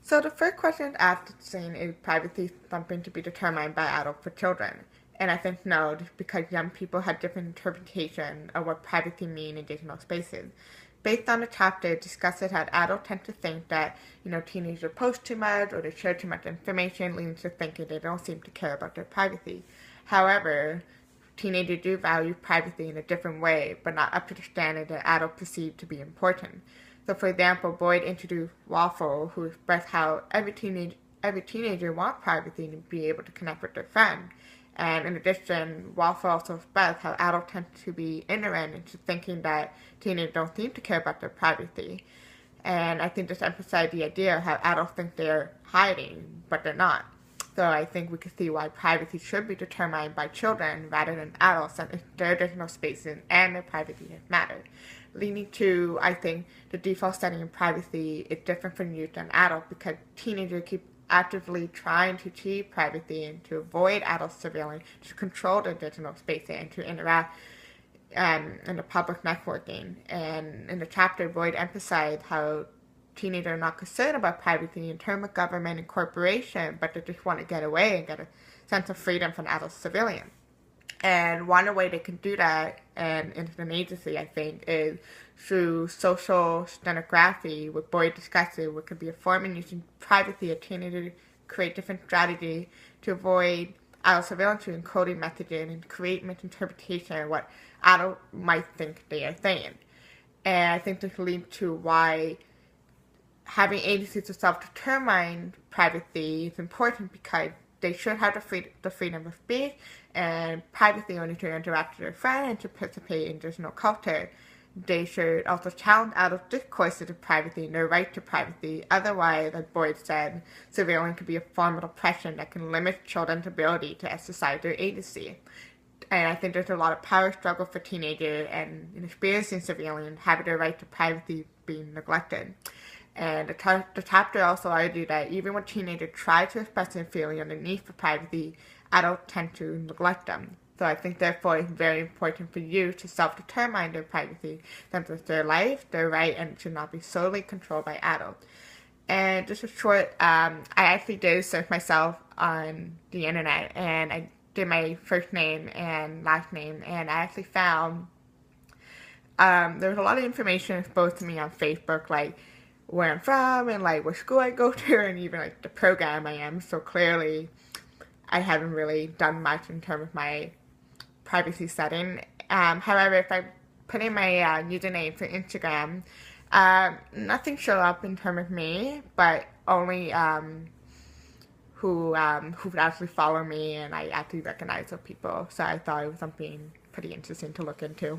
So the first question asked is saying, is privacy something to be determined by adults for children? And I think no, just because young people have different interpretation of what privacy means in digital spaces. Based on the chapter, it discusses how adults tend to think that, teenagers post too much or they share too much information, leading to thinking they don't seem to care about their privacy. However, teenagers do value privacy in a different way, but not up to the standard that adults perceive to be important. So, for example, Boyd introduced Waffle, who expressed how every teenager wants privacy to be able to connect with their friends. And in addition, Waffle also expressed how adults tend to be ignorant into thinking that teenagers don't seem to care about their privacy. And I think this emphasized the idea of how adults think they're hiding, but they're not. So I think we can see why privacy should be determined by children rather than adults, and their digital spaces and their privacy matter. Leading to, I think, the default setting in privacy is different for youth and adults because teenagers keep actively trying to achieve privacy and to avoid adult surveillance, to control their digital spaces and to interact in the public networking. And in the chapter, Boyd emphasized how teenagers are not concerned about privacy in terms of government and corporation, but they just want to get away and get a sense of freedom from adult surveillance. And one way they can do that, and in an agency, I think, is through social stenography, with Boyd discusses, which could be a form in using privacy of teenagers to create different strategies to avoid adult surveillance through encoding messaging and create misinterpretation of what adults might think they are saying. And I think this leads to why having agencies to self-determine privacy is important, because they should have the freedom of speech and privacy only to interact with their friends and to participate in digital culture. They should also challenge adult discourses of privacy and their right to privacy. Otherwise, as Boyd said, surveillance could be a form of oppression that can limit children's ability to exercise their agency. And I think there's a lot of power struggle for teenagers and in experiencing surveillance, having their right to privacy being neglected. And the chapter also argued that even when teenagers try to express their feeling on the need for privacy, adults tend to neglect them. So I think therefore it's very important for you to self-determine their privacy, since it's their life, their right, and it should not be solely controlled by adults. And just a short, I actually did search myself on the internet, and I did my first name and last name, and I actually found there was a lot of information exposed to me on Facebook, like where I'm from and like what school I go to and even like the program I am. So clearly I haven't really done much in terms of my privacy setting. However, if I put in my username for Instagram, nothing showed up in terms of me, but only who would actually follow me, and I actually recognize those people. So I thought it was something pretty interesting to look into.